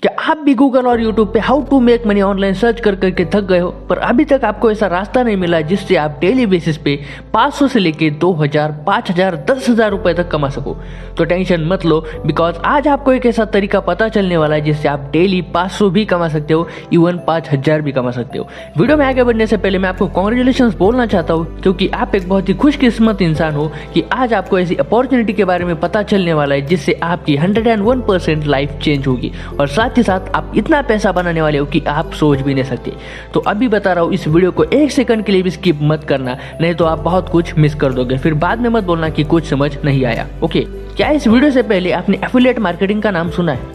क्या आप भी गूगल और यूट्यूब पे how to make money online search कर करके थक गए हो, पर अभी तक आपको ऐसा रास्ता नहीं मिला जिससे आप डेली बेसिस पे 500 से लेके 2000, 5000, 10,000 रुपए तक कमा सको? तो टेंशन मत लो, बिकॉज आज आपको एक ऐसा तरीका पता चलने वाला है जिससे आप डेली 500 भी कमा सकते हो, इवन 5000 भी कमा सकते हो। वीडियो में आगे बढ़ने से पहले मैं आपको कॉन्ग्रेचुलेशंस बोलना चाहता हूँ, क्योंकि आप एक बहुत ही खुशकिस्मत इंसान हो कि आज आपको ऐसी अपॉर्चुनिटी के बारे में पता चलने वाला है जिससे आपकी 101% लाइफ चेंज होगी और साथ ही साथ आप इतना पैसा बनाने वाले हो कि आप सोच भी नहीं सकते। तो अभी बता रहा हूँ, इस वीडियो को 1 सेकंड के लिए भी स्किप मत करना, नहीं तो आप बहुत कुछ मिस कर दोगे, फिर बाद में मत बोलना कि कुछ समझ नहीं आया। ओके, क्या इस वीडियो से पहले आपने एफिलिएट मार्केटिंग का नाम सुना है?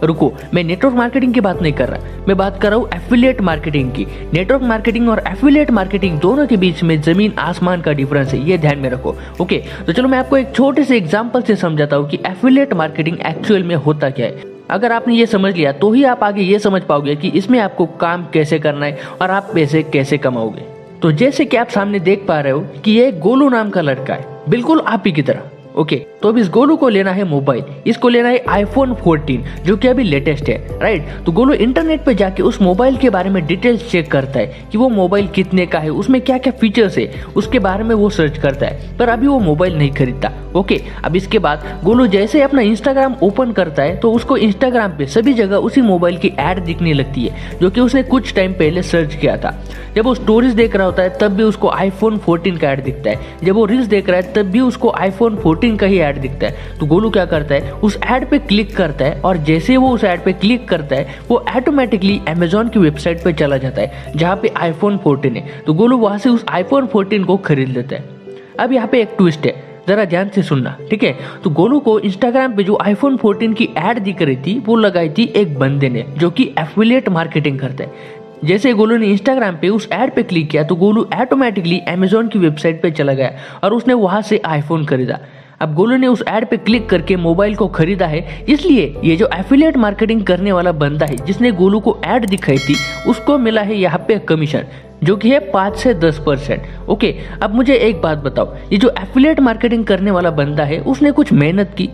रुको, मैं नेटवर्क मार्केटिंग की बात नहीं कर रहा, मैं बात कर रहा हूँ एफिलिएट मार्केटिंग की। नेटवर्क मार्केटिंग और एफिलिएट मार्केटिंग दोनों के बीच में जमीन आसमान का डिफरेंस है, ये ध्यान में रखो। ओके, तो चलो मैं आपको एक छोटे से एग्जांपल से समझाता हूँ कि एफिलिएट मार्केटिंग एक्चुअल में होता क्या है। अगर आपने ये समझ लिया तो ही आप आगे ये समझ पाओगे कि इसमें आपको काम कैसे करना है और आप पैसे कैसे कमाओगे। तो जैसे कि आप सामने देख पा रहे हो कि ये गोलू नाम का लड़का है, बिल्कुल आप ही की तरह। ओके, तो अब इस गोलू को लेना है मोबाइल, इसको लेना है iPhone 14 जो कि अभी लेटेस्ट है, राइट। तो गोलू इंटरनेट पे जाके उस मोबाइल के बारे में डिटेल्स चेक करता है कि वो मोबाइल कितने का है, उसमें क्या क्या फीचर्स है, उसके बारे में वो सर्च करता है, पर अभी वो मोबाइल नहीं खरीदता। ओके, अब इसके बाद गोलू जैसे अपना इंस्टाग्राम ओपन करता है तो उसको इंस्टाग्राम पे सभी जगह उसी मोबाइल की एड दिखने लगती है जो कि उसने कुछ टाइम पहले सर्च किया था। जब वो स्टोरीज देख रहा होता है तब भी उसको iPhone 14 का ऐड दिखता है, जब वो रील्स देख रहा है तब भी उसको iPhone 14 का ही ऐड दिखता है। तो गोलू क्या करता है, उस ऐड पे क्लिक करता है और जैसे वो उस ऐड पे क्लिक करता है वो ऑटोमेटिकली Amazon की वेबसाइट पे चला जाता है जहाँ पे iPhone 14 है। तो गोलू वहां से उस iPhone 14 को खरीद लेता है। अब यहाँ पे एक ट्विस्ट है, जरा ध्यान से सुनना, ठीक है। तो गोलू को इंस्टाग्राम पे जो iPhone 14 की ऐड दिख रही थी वो लगाई थी एक बंदे ने जो कि एफिलिएट मार्केटिंग करता है। जैसे गोलू ने इंस्टाग्राम पे उस ऐड पे क्लिक किया तो गोलू ऑटोमेटिकली Amazon की वेबसाइट पे चला गया और उसने वहां से iPhone खरीदा। अब गोलू ने उस ऐड पे क्लिक करके मोबाइल को खरीदा है, इसलिए ये जो एफिलिएट मार्केटिंग करने वाला बंदा है जिसने गोलू को ऐड दिखाई थी उसको मिला है यहाँ पे कमीशन जो कि है 5 से 10%। ओके, अब मुझे एक बात बताओ, ये जो एफिलिएट मार्केटिंग करने वाला बंदा है उसने कुछ मेहनत की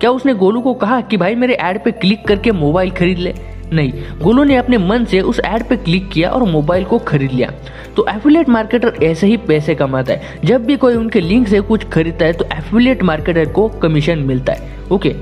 क्या? उसने गोलू को कहा कि भाई मेरे ऐड पे क्लिक करके मोबाइल खरीद ले? नहीं, गोलू ने अपने मन से उस ऐड पे क्लिक किया और मोबाइल को खरीद लिया। तो एफिलिएट मार्केटर ऐसे ही पैसे कमाता है, जब भी कोई उनके लिंक से कुछ खरीदता है तो एफिलिएट मार्केटर को कमीशन मिलता है। ओके,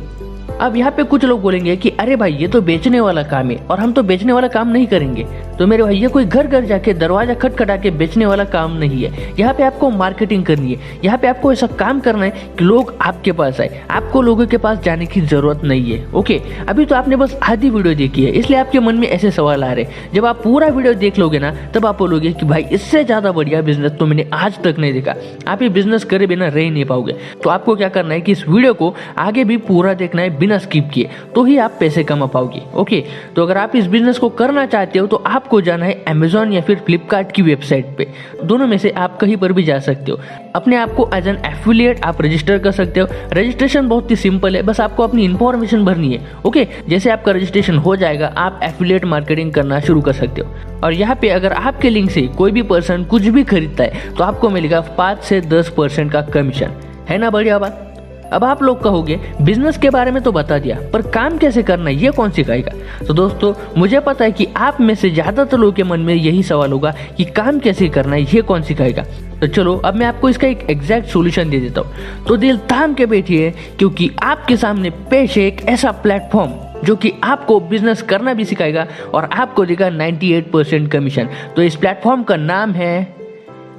अब यहाँ पे कुछ लोग बोलेंगे कि अरे भाई ये तो बेचने वाला काम है और हम तो बेचने वाला काम नहीं करेंगे। तो मेरे भाई ये कोई घर घर जाके दरवाजा खटखटा के बेचने वाला काम नहीं है। यहाँ पे आपको मार्केटिंग करनी है, यहाँ पे आपको ऐसा काम करना है कि लोग आपके पास आए, आपको लोगों के पास जाने की जरूरत नहीं है। ओके, अभी तो आपने बस आधी वीडियो देखी है इसलिए आपके मन में ऐसे सवाल आ रहे हैं। जब आप पूरा वीडियो देख लोगे ना तब आप बोलोगे कि भाई इससे ज्यादा बढ़िया बिजनेस तो मैंने आज तक नहीं देखा। आप ये बिजनेस करे बिना रह नहीं पाओगे। तो आपको क्या करना है कि इस वीडियो को आगे भी पूरा देखना है बिना स्किप किए, तो ही आप पैसे कमा पाओगे। ओके, तो अगर आप इस बिजनेस को करना चाहते हो तो आपको जाना है Amazon या फिर फ्लिपकार्ट की वेबसाइट पे, दोनों में से आप कहीं पर भी जा सकते हो। अपने आप को एज एन एफिलिएट आप रजिस्टर कर सकते हो। रजिस्ट्रेशन बहुत ही सिंपल है, बस आपको अपनी इंफॉर्मेशन भरनी है। ओके, जैसे आपका रजिस्ट्रेशन हो जाएगा आप एफिलिएट मार्केटिंग करना शुरू कर सकते हो। और यहाँ पे अगर आपके लिंक से कोई भी पर्सन कुछ भी खरीदता है तो आपको मिलेगा 5 से 10% का कमीशन। है ना बढ़िया बात? अब आप लोग कहोगे बिजनेस के बारे में तो बता दिया, पर काम कैसे करना है ये कौन सिखाएगा? तो दोस्तों, मुझे पता है कि आप में से ज्यादातर लोगों के मन में यही सवाल होगा कि काम कैसे करना है ये कौन सिखाएगा। तो चलो अब मैं आपको इसका एक एग्जैक्ट सॉल्यूशन दे देता हूँ। तो दिल थाम के बैठिए, क्योंकि आपके सामने पेश है एक ऐसा प्लेटफॉर्म जो कि आपको बिजनेस करना भी सिखाएगा और आपको देगा 98% कमीशन। तो इस प्लेटफॉर्म का नाम है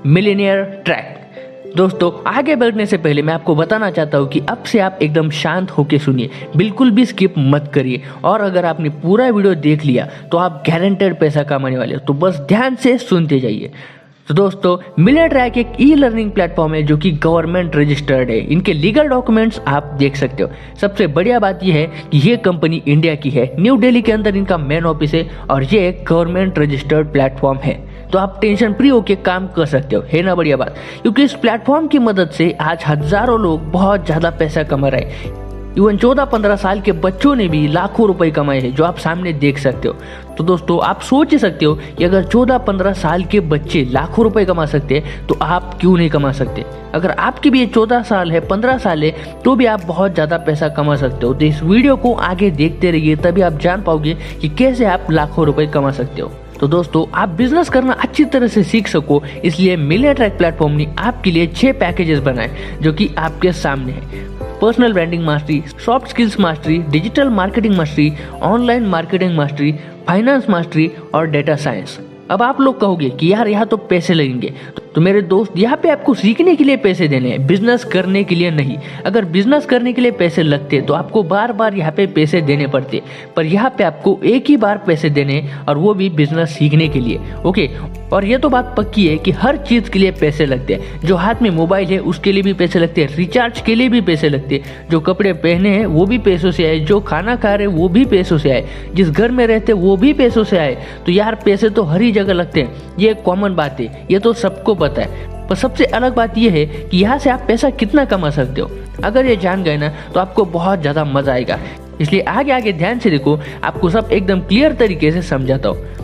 मिलियनेयर ट्रैक। दोस्तों, आगे बढ़ने से पहले मैं आपको बताना चाहता हूँ कि अब से आप एकदम शांत होकर सुनिए, बिल्कुल भी स्किप मत करिए। और अगर आपने पूरा वीडियो देख लिया तो आप गारंटेड पैसा कमाने वाले हो, तो बस ध्यान से सुनते जाइए। तो दोस्तों, मिलियनेयर ट्रैक एक ई लर्निंग प्लेटफॉर्म है जो कि गवर्नमेंट रजिस्टर्ड है। इनके लीगल डॉक्यूमेंट्स आप देख सकते हो। सबसे बढ़िया बात यह है कि ये कंपनी इंडिया की है, न्यू दिल्ली के अंदर इनका मेन ऑफिस है और ये एक गवर्नमेंट रजिस्टर्ड प्लेटफॉर्म है। तो आप टेंशन फ्री होके काम कर सकते हो, है ना बढ़िया बात? क्योंकि इस प्लेटफॉर्म की मदद से आज हजारों लोग बहुत ज्यादा पैसा कमा रहे हैं। इवन 14-15 साल के बच्चों ने भी लाखों रुपए कमाए हैं, जो आप सामने देख सकते हो। तो दोस्तों आप सोच ही सकते हो कि अगर 14-15 साल के बच्चे लाखों रुपए कमा सकते हैं तो आप क्यों नहीं कमा सकते। अगर आपकी भी 14 साल है, 15 साल है, तो भी आप बहुत ज़्यादा पैसा कमा सकते हो। तो इस वीडियो को आगे देखते रहिए, तभी आप जान पाओगे कि कैसे आप लाखों रुपए कमा सकते हो। तो दोस्तों आप बिजनेस करना अच्छी तरह से सीख सको, इसलिए मिलियन ट्रैक प्लेटफॉर्म ने आपके लिए 6 पैकेजेस बनाए जो कि आपके सामने है। Personal branding mastery, soft skills mastery, digital marketing mastery, online marketing mastery, finance mastery और डेटा साइंस। अब आप लोग कहोगे कि यार यहाँ तो पैसे लगेंगे, तो मेरे दोस्त यहाँ पे आपको सीखने के लिए पैसे देने हैं, बिजनेस करने के लिए नहीं। अगर बिजनेस करने के लिए पैसे लगते तो आपको बार बार यहाँ पे पैसे देने पड़ते, पर यहाँ पे आपको एक ही बार पैसे देने, और वो भी बिजनेस सीखने के लिए। ओके, और ये तो बात पक्की है कि हर चीज के लिए पैसे लगते हैं। जो हाथ में मोबाइल है उसके लिए भी पैसे लगते हैं, रिचार्ज के लिए भी पैसे लगते हैं, जो कपड़े पहने हैं वो भी पैसों से आए, जो खाना खा रहे वो भी पैसों से आए, जिस घर में रहते वो भी पैसों से आए। तो यार पैसे तो हर ही जगह लगते हैं, ये कॉमन बात है, ये तो सबको पता है। पर सबसे अलग बात यह है कि यहाँ से आप पैसा कितना कमा सकते हो। अगर ये जान गए ना तो आपको बहुत ज्यादा मजा आएगा, इसलिए आगे आगे ध्यान से देखो, आपको सब एकदम क्लियर तरीके से समझाता हूँ।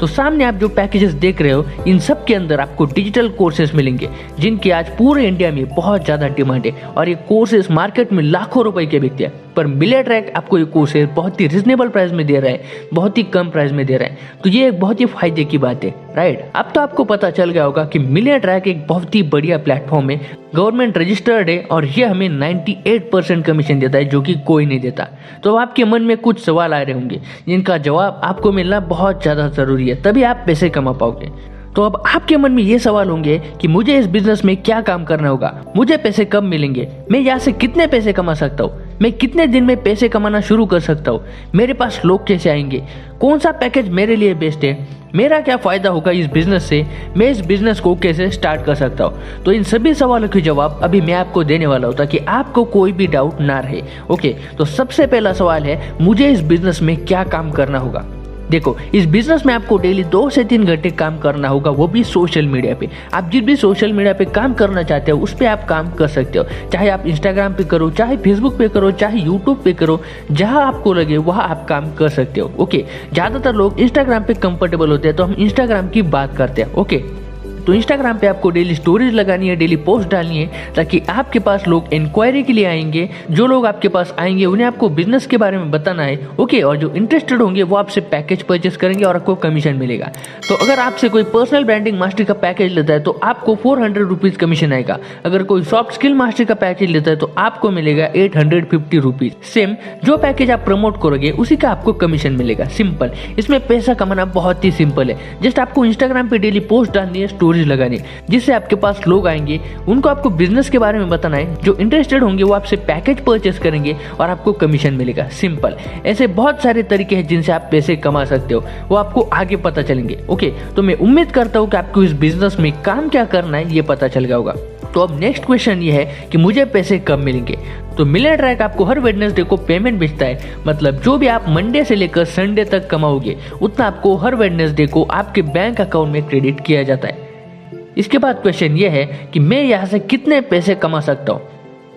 तो सामने आप जो पैकेजेस देख रहे हो, इन सब के अंदर आपको डिजिटल कोर्सेज मिलेंगे, जिनकी आज पूरे इंडिया में बहुत ज्यादा डिमांड है, और ये कोर्सेज मार्केट में लाखों रुपए के बिकते हैं। पर मिलियन ट्रैक आपको ये कोर्सेज बहुत ही रिजनेबल प्राइस में दे रहा है, बहुत ही कम प्राइस में दे रहा है। तो ये एक बहुत ही फायदे की बात है, राइट। अब तो आपको पता चल गया होगा कि मिलियन ट्रैक एक बहुत ही बढ़िया प्लेटफॉर्म है, गवर्नमेंट रजिस्टर्ड है, और ये हमें 98% कमीशन देता है, जो कि कोई नहीं देता। तो आपके मन में कुछ सवाल आ रहे होंगे जिनका जवाब आपको मिलना बहुत ज्यादा जरूरी है, तभी आप पैसे कमा पाओगे। तो अब आपके मन में ये सवाल होंगे कि मुझे इस बिजनेस में क्या काम करना होगा, मुझे पैसे कब मिलेंगे, मैं यहाँ से कितने पैसे कमा सकता हूँ, मैं कितने दिन में पैसे कमाना शुरू कर सकता हूँ, मेरे पास लोग कैसे आएंगे, कौन सा पैकेज मेरे लिए बेस्ट है, मेरा क्या फायदा होगा इस बिजनेस से, मैं इस बिजनेस को कैसे स्टार्ट कर सकता हूँ। तो इन सभी सवालों के जवाब अभी मैं आपको देने वाला हूँ, ताकि आपको कोई भी डाउट ना रहे। ओके, तो सबसे पहला सवाल है, मुझे इस बिजनेस में क्या काम करना होगा। देखो, इस बिजनेस में आपको डेली 2 से 3 घंटे काम करना होगा, वो भी सोशल मीडिया पे। आप जिस भी सोशल मीडिया पे काम करना चाहते हो उस पे आप काम कर सकते हो, चाहे आप इंस्टाग्राम पे करो, चाहे फेसबुक पे करो, चाहे यूट्यूब पे करो, जहां आपको लगे वहां आप काम कर सकते हो। ओके, ज्यादातर लोग इंस्टाग्राम पे कंफर्टेबल होते हैं, तो हम इंस्टाग्राम की बात करते हैं। ओके, तो इंस्टाग्राम पे आपको डेली स्टोरीज लगानी है, डेली पोस्ट डालनी है, ताकि आपके पास लोग इंक्वायरी के लिए आएंगे। जो लोग आपके पास आएंगे उन्हें आपको बिजनेस के बारे में बताना है। ओके, और जो इंटरेस्टेड होंगे वो आपसे पैकेज परचेस करेंगे और आपको कमीशन मिलेगा। तो अगर आपसे कोई पर्सनल ब्रांडिंग मास्टरी का पैकेज लेता है तो आपको 400 रुपीज कमीशन आएगा। अगर कोई सॉफ्ट स्किल मास्टरी का पैकेज लेता है तो आपको मिलेगा 850 रुपीज। सेम जो पैकेज आप प्रमोट करोगे उसी का आपको कमीशन मिलेगा। सिंपल, इसमें पैसा कमाना बहुत ही सिंपल है। जस्ट आपको इंस्टाग्राम पे डेली पोस्ट डालनी है, लगाने, जिससे आपके पास लोग आएंगे, उनको आपको बिजनेस के बारे में बताना है, जो इंटरेस्टेड होंगे वो आपसे पैकेज परचेस करेंगे और आपको कमीशन मिलेगा। सिंपल, ऐसे बहुत सारे तरीके हैं जिनसे आप पैसे कमा सकते हो, वो आपको आगे पता चलेंगे। ओके, तो मैं उम्मीद करता हूँ कि आपको इस बिजनेस में काम क्या करना है ये पता चल गया होगा। तो अब नेक्स्ट क्वेश्चन ये है कि मुझे पैसे कब मिलेंगे। तो मिलियन ट्रैक आपको हर वेडनेसडे को पेमेंट भेजता है, मतलब जो भी आप मंडे से लेकर संडे तक कमाओगे उतना आपको हर वेडनेसडे को आपके बैंक अकाउंट में क्रेडिट किया जाता है। इसके बाद क्वेश्चन ये है कि मैं यहाँ से कितने पैसे कमा सकता हूँ।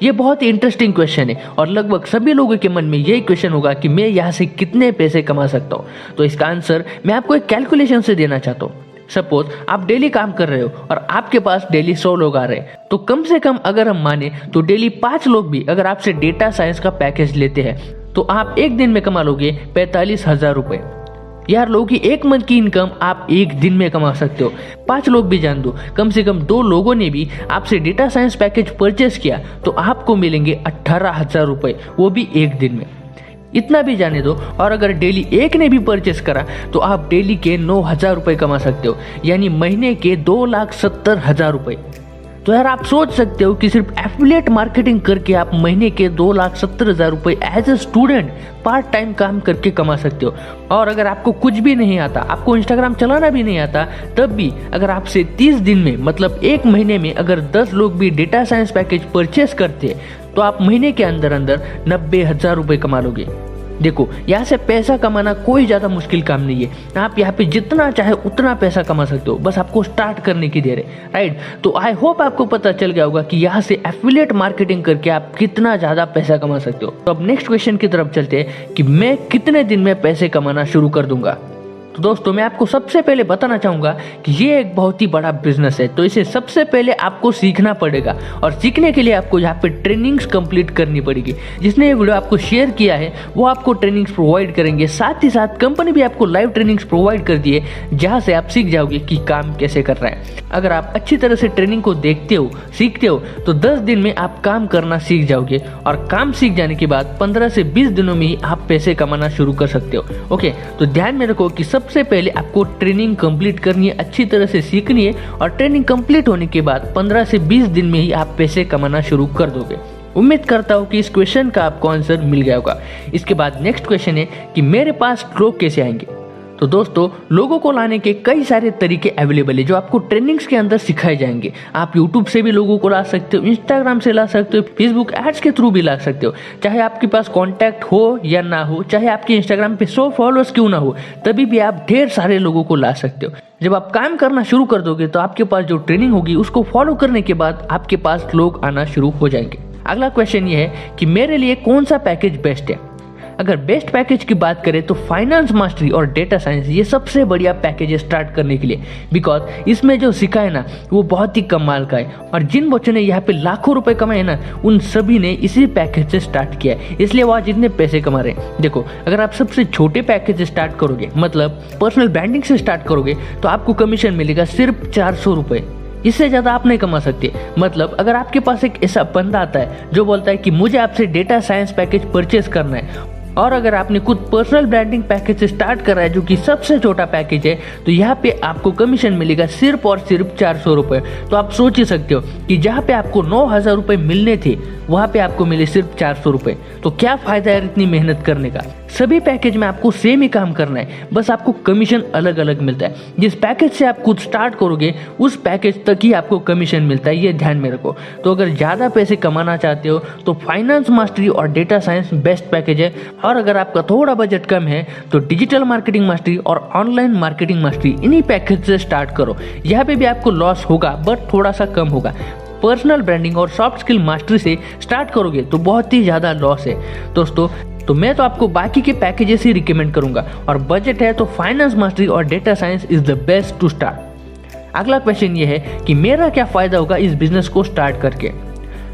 ये बहुत ही इंटरेस्टिंग क्वेश्चन है, और लगभग सभी लोगों के मन में यही क्वेश्चन होगा कि मैं यहाँ से कितने पैसे कमा सकता हूँ। तो इसका आंसर मैं आपको एक कैलकुलेशन से देना चाहता हूँ। सपोज आप डेली काम कर रहे हो और आपके पास डेली 100 लोग आ रहे हैं, तो कम से कम अगर हम माने तो डेली 5 लोग भी अगर आपसे डेटा साइंस का पैकेज लेते हैं तो आप एक दिन में कमा लोगे 45,000 रुपए। यार, लोगों की एक मंथ की इनकम आप एक दिन में कमा सकते हो। 5 लोग भी जान दो, कम से कम 2 लोगों ने भी आपसे डेटा साइंस पैकेज परचेस किया तो आपको मिलेंगे 18,000 रुपए, वो भी एक दिन में। इतना भी जाने दो, और अगर डेली एक ने भी परचेस करा तो आप डेली के 9,000 रुपए कमा सकते हो, यानी महीने के 2,70,000 रुपए। तो यार आप सोच सकते हो कि सिर्फ एफिलिएट मार्केटिंग करके आप महीने के 2,70,000 रुपए as a student part time काम करके कमा सकते हो। और अगर आपको कुछ भी नहीं आता, आपको इंस्टाग्राम चलाना भी नहीं आता, तब भी अगर आपसे 30 दिन में मतलब एक महीने में अगर 10 लोग भी डेटा साइंस पैकेज परचेस करते तो आप महीने के अंदर अंदर 90,000 रुपए कमा लोगे। देखो, यहाँ से पैसा कमाना कोई ज़्यादा मुश्किल काम नहीं है। आप यहाँ पे जितना चाहे उतना पैसा कमा सकते हो, बस आपको स्टार्ट करने की देर है, राइट। तो आई होप आपको पता चल गया होगा कि यहाँ से एफिलिएट मार्केटिंग करके आप कितना ज़्यादा पैसा कमा सकते हो। तो अब नेक्स्ट क्वेश्चन की तरफ चलते हैं कि मैं कितने दिन में पैसे कमाना शुरू कर दूंगा। तो दोस्तों, मैं आपको सबसे पहले बताना चाहूँगा कि ये एक बहुत ही बड़ा बिजनेस है, तो इसे सबसे पहले आपको सीखना पड़ेगा और सीखने के लिए आपको यहाँ पे ट्रेनिंग्स कंप्लीट करनी पड़ेगी। जिसने ये वीडियो आपको शेयर किया है वो आपको ट्रेनिंग्स प्रोवाइड करेंगे, साथ ही साथ कंपनी भी आपको लाइव ट्रेनिंग्स प्रोवाइड करती है जहाँ से आप सीख जाओगे कि काम कैसे कर रहा है। अगर आप अच्छी तरह से ट्रेनिंग को देखते हो, सीखते हो, तो 10 दिन में आप काम करना सीख जाओगे और काम सीख जाने के बाद 15 से 20 दिनों में ही आप पैसे कमाना शुरू कर सकते हो। ओके, तो ध्यान में रखो कि सबसे पहले आपको ट्रेनिंग कंप्लीट करनी है, अच्छी तरह से सीखनी है और ट्रेनिंग कंप्लीट होने के बाद 15 से 20 दिन में ही आप पैसे कमाना शुरू कर दोगे। उम्मीद करता हूँ कि इस क्वेश्चन का आपको आंसर मिल गया होगा। इसके बाद नेक्स्ट क्वेश्चन है कि मेरे पास लोग कैसे आएंगे। तो दोस्तों, लोगों को लाने के कई सारे तरीके अवेलेबल है जो आपको ट्रेनिंग्स के अंदर सिखाए जाएंगे। आप यूट्यूब से भी लोगों को ला सकते हो, इंस्टाग्राम से ला सकते हो, फेसबुक एड्स के थ्रू भी ला सकते हो। चाहे आपके पास कॉन्टैक्ट हो या ना हो, चाहे आपके इंस्टाग्राम पे 100 फॉलोअर्स क्यों ना हो, तभी भी आप ढेर सारे लोगों को ला सकते हो। जब आप काम करना शुरू कर दोगे तो आपके पास जो ट्रेनिंग होगी उसको फॉलो करने के बाद आपके पास लोग आना शुरू हो जाएंगे। अगला क्वेश्चन ये है कि मेरे लिए कौन सा पैकेज बेस्ट है। अगर बेस्ट पैकेज की बात करें तो फाइनेंस मास्टरी और डेटा साइंस ये सबसे बढ़िया पैकेज है स्टार्ट करने के लिए, बिकॉज इसमें जो सिखाए ना वो बहुत ही कमाल का है और जिन बच्चों ने यहाँ पे लाखों रुपए कमाए ना उन सभी ने इसी पैकेज से स्टार्ट किया है, इसलिए वो आज इतने पैसे कमा रहे हैं। देखो, अगर आप सबसे छोटे पैकेज से स्टार्ट करोगे, मतलब पर्सनल ब्रांडिंग से स्टार्ट करोगे, तो आपको कमीशन मिलेगा सिर्फ 400 रुपये। इससे ज़्यादा आप नहीं कमा सकते। मतलब अगर आपके पास एक ऐसा बंदा आता है जो बोलता है कि मुझे आपसे डेटा साइंस पैकेज परचेज करना है और अगर आपने खुद पर्सनल ब्रांडिंग पैकेज से स्टार्ट करा है जो कि सबसे छोटा पैकेज है, तो यहाँ पे आपको कमीशन मिलेगा सिर्फ और सिर्फ 400 रुपये। तो आप सोच ही सकते हो कि जहाँ पे आपको 9,000 रुपये मिलने थे वहाँ पे आपको मिले सिर्फ 400 रुपये। तो क्या फायदा है इतनी मेहनत करने का। सभी पैकेज में आपको सेम ही काम करना है, बस आपको कमीशन अलग अलग मिलता है। जिस पैकेज से आप खुद स्टार्ट करोगे उस पैकेज तक ही आपको कमीशन मिलता है, ये ध्यान में रखो। तो अगर ज़्यादा पैसे कमाना चाहते हो तो फाइनेंस मास्टरी और डेटा साइंस बेस्ट पैकेज है, और अगर आपका थोड़ा बजट कम है तो डिजिटल मार्केटिंग मास्टरी और ऑनलाइन मार्केटिंग मास्टरी इन्हीं पैकेज से स्टार्ट करो। यहाँ पे भी आपको लॉस होगा बट थोड़ा सा कम होगा। पर्सनल ब्रांडिंग और सॉफ्ट स्किल मास्टरी से स्टार्ट करोगे तो बहुत ही ज़्यादा लॉस है दोस्तों। तो मैं तो आपको बाकी के पैकेजेस ही रिकमेंड करूंगा और बजट है तो फाइनेंस मास्टरी और data science is the best to start. अगला क्वेश्चन ये है कि मेरा क्या फ़ायदा होगा इस बिजनेस को स्टार्ट करके।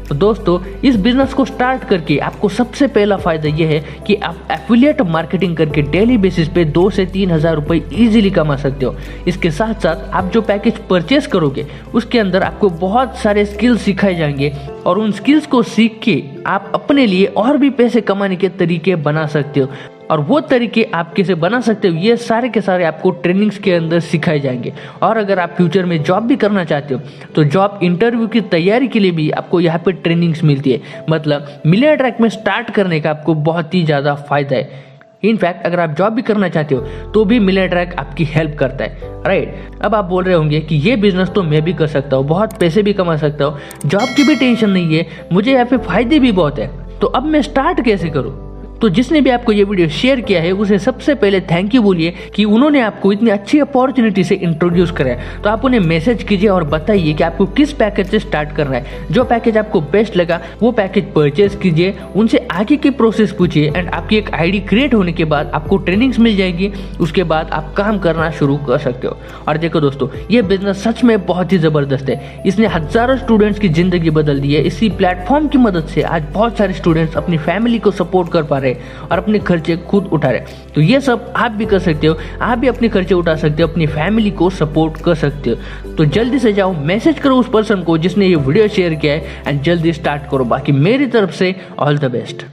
तो दोस्तों, इस बिजनेस को स्टार्ट करके आपको सबसे पहला फायदा यह है कि आप एफिलिएट मार्केटिंग करके डेली बेसिस पे 2 से 3 हज़ार रुपये ईजिली कमा सकते हो। इसके साथ साथ आप जो पैकेज परचेस करोगे उसके अंदर आपको बहुत सारे स्किल्स सिखाए जाएंगे और उन स्किल्स को सीख के आप अपने लिए और भी पैसे कमाने के तरीके बना सकते हो। और वो तरीके आप कैसे बना सकते हो ये सारे के सारे आपको ट्रेनिंग्स के अंदर सिखाए जाएंगे। और अगर आप फ्यूचर में जॉब भी करना चाहते हो तो जॉब इंटरव्यू की तैयारी के लिए भी आपको यहाँ पे ट्रेनिंग्स मिलती है। मतलब मिलियनेयर ट्रैक में स्टार्ट करने का आपको बहुत ही ज़्यादा फायदा है। इनफैक्ट अगर आप जॉब भी करना चाहते हो तो भी मिलियनेयर ट्रैक आपकी हेल्प करता है, राइट। अब आप बोल रहे होंगे कि ये बिजनेस तो मैं भी कर सकता हूँ, बहुत पैसे भी कमा सकता हूँ, जॉब की भी टेंशन नहीं है, मुझे यहाँ पे फायदे भी बहुत है, तो अब मैं स्टार्ट कैसे करूँ। तो जिसने भी आपको ये वीडियो शेयर किया है उसे सबसे पहले थैंक यू बोलिए कि उन्होंने आपको इतनी अच्छी अपॉर्चुनिटी से इंट्रोड्यूस कराया। तो आप उन्हें मैसेज कीजिए और बताइए कि आपको किस पैकेज से स्टार्ट करना है। जो पैकेज आपको बेस्ट लगा वो पैकेज परचेज कीजिए, उनसे आगे की प्रोसेस पूछिए एंड आपकी एक आईडी क्रिएट होने के बाद आपको ट्रेनिंग्स मिल जाएगी। उसके बाद आप काम करना शुरू कर सकते हो। और देखो दोस्तों, ये बिजनेस सच में बहुत ही ज़बरदस्त है। इसने हज़ारों स्टूडेंट्स की ज़िंदगी बदल दी है। इसी प्लेटफॉर्म की मदद से आज बहुत सारे स्टूडेंट्स अपनी फैमिली को सपोर्ट कर पा रहे और अपने खर्चे खुद उठा रहे। तो ये सब आप भी कर सकते हो, आप भी अपने खर्चे उठा सकते हो, अपनी फैमिली को सपोर्ट कर सकते हो। तो जल्दी से जाओ, मैसेज करो उस पर्सन को जिसने ये वीडियो शेयर किया है एंड जल्दी स्टार्ट करो। बाकी मेरी तरफ से ऑल द बेस्ट।